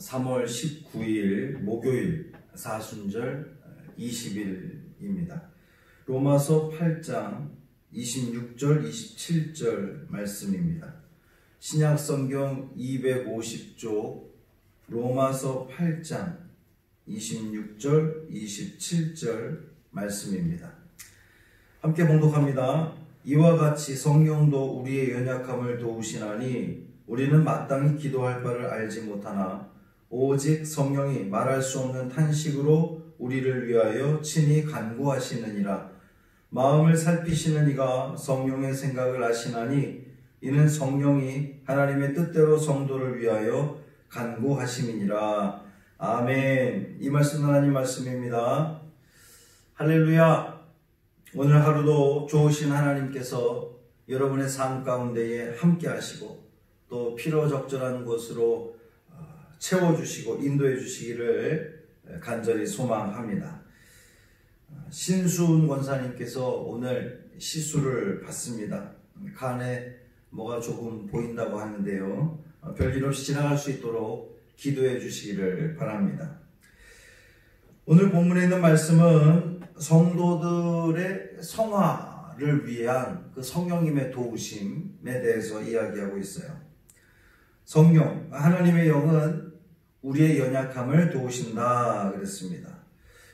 3월 19일 목요일 사순절 20일입니다. 로마서 8장 26절 27절 말씀입니다. 신약성경 250쪽 로마서 8장 26절 27절 말씀입니다. 함께 봉독합니다. 이와 같이 성령도 우리의 연약함을 도우시나니 우리는 마땅히 기도할 바를 알지 못하나 오직 성령이 말할 수 없는 탄식으로 우리를 위하여 친히 간구하시느니라. 마음을 살피시는 이가 성령의 생각을 아시나니 이는 성령이 하나님의 뜻대로 성도를 위하여 간구하심이니라. 아멘. 이 말씀은 하나님 말씀입니다. 할렐루야. 오늘 하루도 좋으신 하나님께서 여러분의 삶 가운데에 함께 하시고 또 필요적절한 곳으로 채워주시고 인도해 주시기를 간절히 소망합니다. 신수훈 권사님께서 오늘 시술을 받습니다. 간에 뭐가 조금 보인다고 하는데요. 별일 없이 지나갈 수 있도록 기도해 주시기를 바랍니다. 오늘 본문에 있는 말씀은 성도들의 성화를 위한 그 성령님의 도우심에 대해서 이야기하고 있어요. 성령, 하나님의 영은 우리의 연약함을 도우신다 그랬습니다.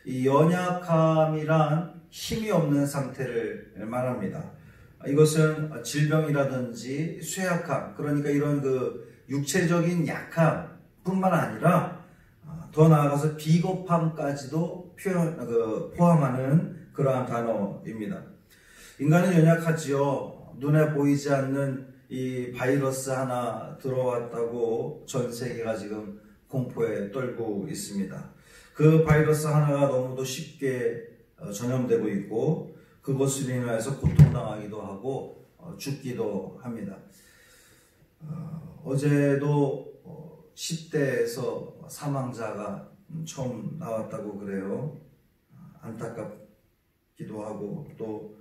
이 연약함이란 힘이 없는 상태를 말합니다. 이것은 질병이라든지 쇠약함, 그러니까 이런 그 육체적인 약함뿐만 아니라 더 나아가서 비겁함까지도 포함하는 그러한 단어입니다. 인간은 연약하지요. 눈에 보이지 않는 이 바이러스 하나 들어왔다고 전 세계가 지금 공포에 떨고 있습니다. 그 바이러스 하나가 너무도 쉽게 전염되고 있고 그것으로 인해서 고통당하기도 하고 죽기도 합니다. 어제도 10대에서 사망자가 처음 나왔다고 그래요. 안타깝기도 하고 또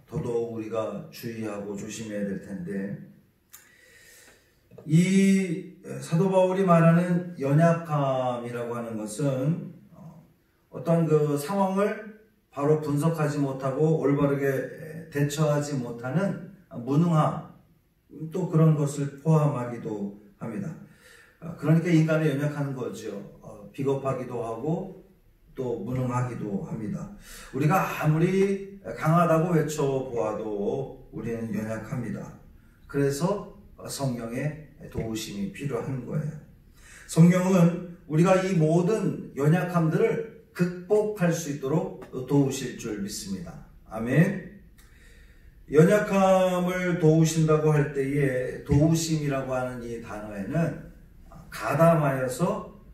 더더욱 우리가 주의하고 조심해야 될 텐데, 이 사도 바울이 말하는 연약함이라고 하는 것은 어떤 그 상황을 바로 분석하지 못하고 올바르게 대처하지 못하는 무능함, 또 그런 것을 포함하기도 합니다. 그러니까 인간이 연약한 거죠. 비겁하기도 하고 또 무능하기도 합니다. 우리가 아무리 강하다고 외쳐보아도 우리는 연약합니다. 그래서 성령의 도우심이 필요한 거예요. 성령은 우리가 이 모든 연약함들을 극복할 수 있도록 도우실 줄 믿습니다. 아멘. 연약함을 도우신다고 할 때에 도우심이라고 하는 이 단어에는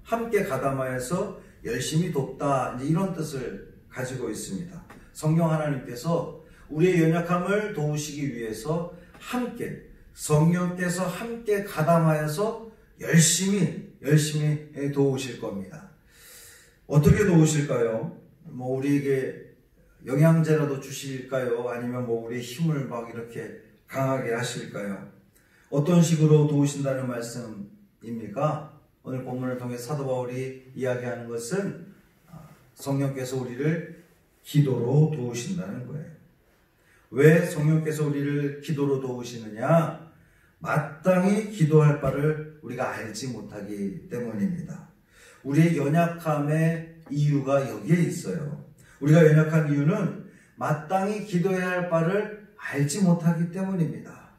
함께 가담하여서 열심히 돕다, 이런 뜻을 가지고 있습니다. 성령 하나님께서 우리의 연약함을 도우시기 위해서 성령께서 함께 가담하여서 열심히 도우실 겁니다. 어떻게 도우실까요? 우리에게 영양제라도 주실까요? 아니면 우리의 힘을 막 이렇게 강하게 하실까요? 어떤 식으로 도우신다는 말씀입니까? 오늘 본문을 통해 사도 바울이 이야기하는 것은 성령께서 우리를 기도로 도우신다는 거예요. 왜 성령께서 우리를 기도로 도우시느냐? 마땅히 기도할 바를 우리가 알지 못하기 때문입니다. 우리의 연약함의 이유가 여기에 있어요. 우리가 연약한 이유는 마땅히 기도해야 할 바를 알지 못하기 때문입니다.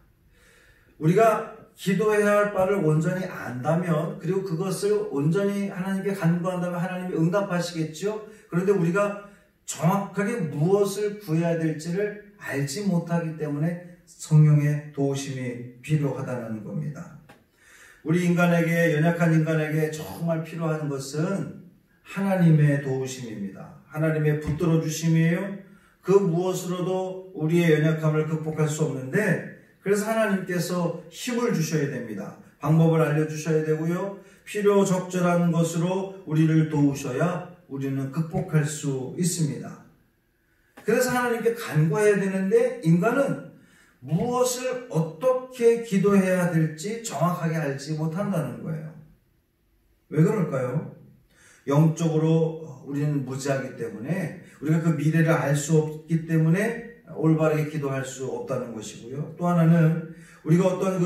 우리가 기도해야 할 바를 온전히 안다면, 그리고 그것을 온전히 하나님께 간구한다면 하나님이 응답하시겠죠. 그런데 우리가 정확하게 무엇을 구해야 될지를 알지 못하기 때문에 성령의 도우심이 필요하다는 겁니다. 우리 연약한 인간에게 정말 필요한 것은 하나님의 도우심입니다. 하나님의 붙들어 주심이에요. 그 무엇으로도 우리의 연약함을 극복할 수 없는데, 그래서 하나님께서 힘을 주셔야 됩니다. 방법을 알려주셔야 되고요. 필요 적절한 것으로 우리를 도우셔야 우리는 극복할 수 있습니다. 그래서 하나님께 간구해야 되는데 인간은 무엇을 어떻게 기도해야 될지 정확하게 알지 못한다는 거예요. 왜 그럴까요? 영적으로 우리는 무지하기 때문에, 우리가 그 미래를 알 수 없기 때문에 올바르게 기도할 수 없다는 것이고요. 또 하나는 우리가 어떤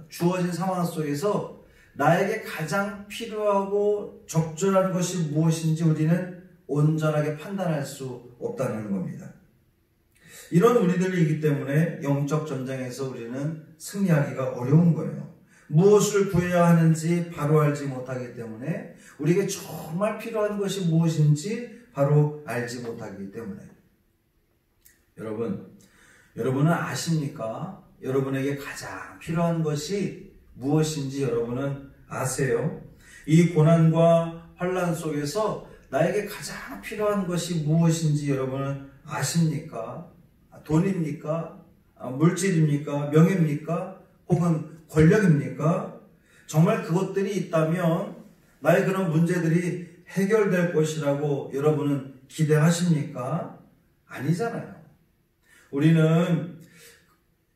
주어진 상황 속에서 나에게 가장 필요하고 적절한 것이 무엇인지 우리는 온전하게 판단할 수 없다는 겁니다. 이런 우리들이기 때문에 영적 전쟁에서 우리는 승리하기가 어려운 거예요. 무엇을 구해야 하는지 바로 알지 못하기 때문에, 우리에게 정말 필요한 것이 무엇인지 바로 알지 못하기 때문에. 여러분은 아십니까? 여러분에게 가장 필요한 것이 무엇인지 여러분은 아세요? 이 고난과 환난 속에서 나에게 가장 필요한 것이 무엇인지 여러분은 아십니까? 돈입니까? 물질입니까? 명예입니까? 혹은 권력입니까? 정말 그것들이 있다면 나의 그런 문제들이 해결될 것이라고 여러분은 기대하십니까? 아니잖아요. 우리는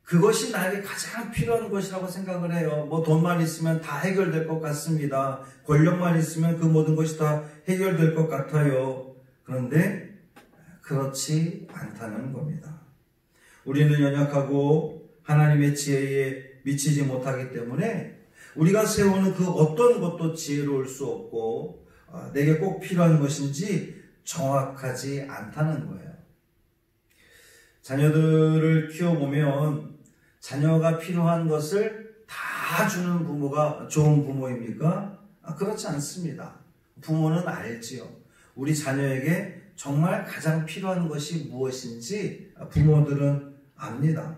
그것이 나에게 가장 필요한 것이라고 생각을 해요. 돈만 있으면 다 해결될 것 같습니다. 권력만 있으면 그 모든 것이 다 해결될 것 같아요. 그런데 그렇지 않다는 겁니다. 우리는 연약하고 하나님의 지혜에 미치지 못하기 때문에 우리가 세우는 그 어떤 것도 지혜로울 수 없고 내게 꼭 필요한 것인지 정확하지 않다는 거예요. 자녀들을 키워보면 자녀가 필요한 것을 다 주는 부모가 좋은 부모입니까? 그렇지 않습니다. 부모는 알지요. 우리 자녀에게 정말 가장 필요한 것이 무엇인지 부모들은 압니다.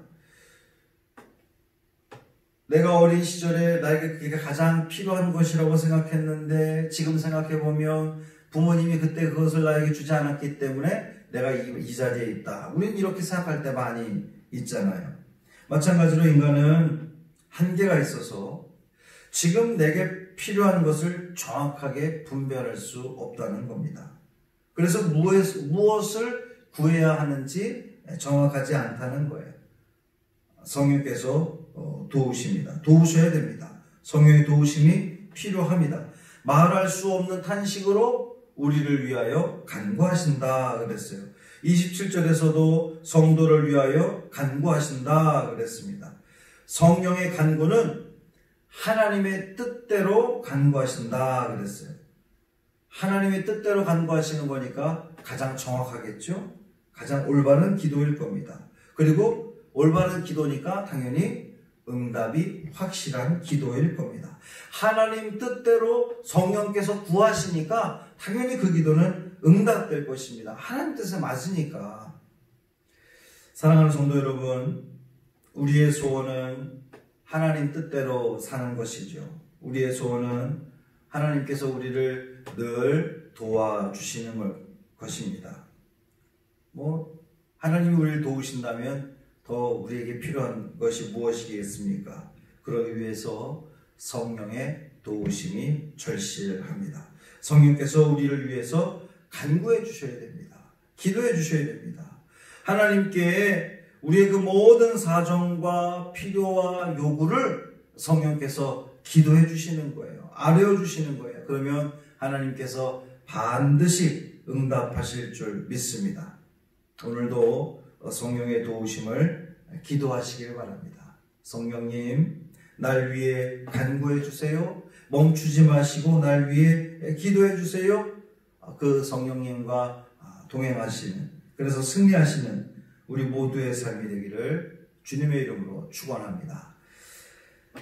내가 어린 시절에 나에게 그게 가장 필요한 것이라고 생각했는데 지금 생각해보면 부모님이 그때 그것을 나에게 주지 않았기 때문에 내가 이 자리에 있다. 우리는 이렇게 생각할 때 많이 있잖아요. 마찬가지로 인간은 한계가 있어서 지금 내게 필요한 것을 정확하게 분별할 수 없다는 겁니다. 그래서 무엇을 구해야 하는지 정확하지 않다는 거예요. 성령께서 도우십니다. 도우셔야 됩니다. 성령의 도우심이 필요합니다. 말할 수 없는 탄식으로 우리를 위하여 간구하신다 그랬어요. 27절에서도 성도를 위하여 간구하신다 그랬습니다. 성령의 간구는 하나님의 뜻대로 간구하신다 그랬어요. 하나님의 뜻대로 간구하시는 거니까 가장 정확하겠죠? 가장 올바른 기도일 겁니다. 그리고 올바른 기도니까 당연히 응답이 확실한 기도일 겁니다. 하나님 뜻대로 성령께서 구하시니까 당연히 그 기도는 응답될 것입니다. 하나님 뜻에 맞으니까. 사랑하는 성도 여러분, 우리의 소원은 하나님 뜻대로 사는 것이죠. 우리의 소원은 하나님께서 우리를 늘 도와주시는 것입니다. 하나님이 우리를 도우신다면 더 우리에게 필요한 것이 무엇이겠습니까? 그러기 위해서 성령의 도우심이 절실합니다. 성령께서 우리를 위해서 간구해 주셔야 됩니다. 기도해 주셔야 됩니다. 하나님께 우리의 그 모든 사정과 필요와 요구를 성령께서 기도해 주시는 거예요. 아뢰어 주시는 거예요. 그러면 하나님께서 반드시 응답하실 줄 믿습니다. 오늘도 성령의 도우심을 기도하시길 바랍니다. 성령님, 날 위해 간구해 주세요. 멈추지 마시고 날 위해 기도해 주세요. 그 성령님과 동행하시는, 그래서 승리하시는 우리 모두의 삶이 되기를 주님의 이름으로 축원합니다.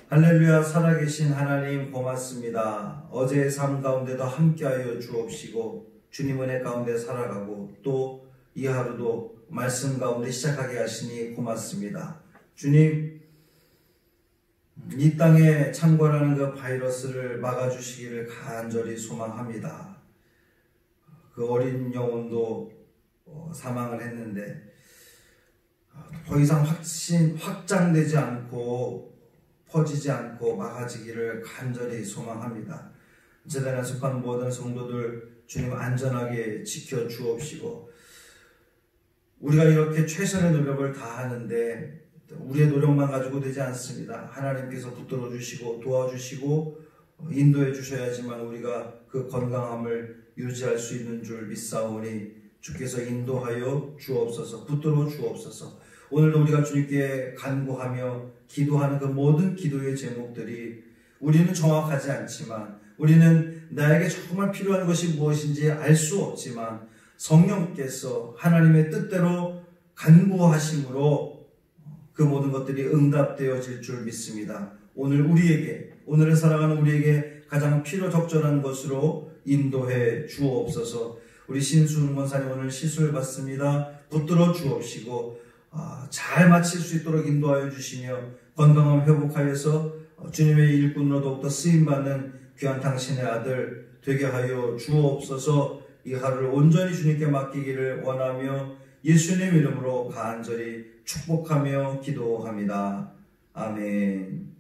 할렐루야. 살아계신 하나님 고맙습니다. 어제의 삶 가운데도 함께하여 주옵시고 주님 은혜 가운데 살아가고 또 이 하루도 말씀 가운데 시작하게 하시니 고맙습니다. 주님, 이 땅에 창궐하는 그 바이러스를 막아주시기를 간절히 소망합니다. 그 어린 영혼도 사망을 했는데 더 이상 확장되지 않고 퍼지지 않고 막아지기를 간절히 소망합니다. 재단에 속한 모든 성도들 주님 안전하게 지켜 주옵시고, 우리가 이렇게 최선의 노력을 다하는데 우리의 노력만 가지고 되지 않습니다. 하나님께서 붙들어 주시고 도와주시고 인도해 주셔야지만 우리가 그 건강함을 유지할 수 있는 줄 믿사오니 주께서 인도하여 주옵소서. 붙들어 주옵소서. 오늘도 우리가 주님께 간구하며 기도하는 그 모든 기도의 제목들이 우리는 정확하지 않지만, 우리는 나에게 정말 필요한 것이 무엇인지 알 수 없지만 성령께서 하나님의 뜻대로 간구하심으로 그 모든 것들이 응답되어질 줄 믿습니다. 오늘을 살아가는 우리에게 가장 필요적절한 것으로 인도해 주옵소서. 우리 신수훈 권사님 오늘 시술 받습니다. 붙들어 주옵시고 잘 마칠 수 있도록 인도하여 주시며 건강을 회복하여서 주님의 일꾼으로 더욱더 쓰임받는 귀한 당신의 아들 되게 하여 주옵소서. 이 하루를 온전히 주님께 맡기기를 원하며 예수님 이름으로 간절히 축복하며 기도합니다. 아멘.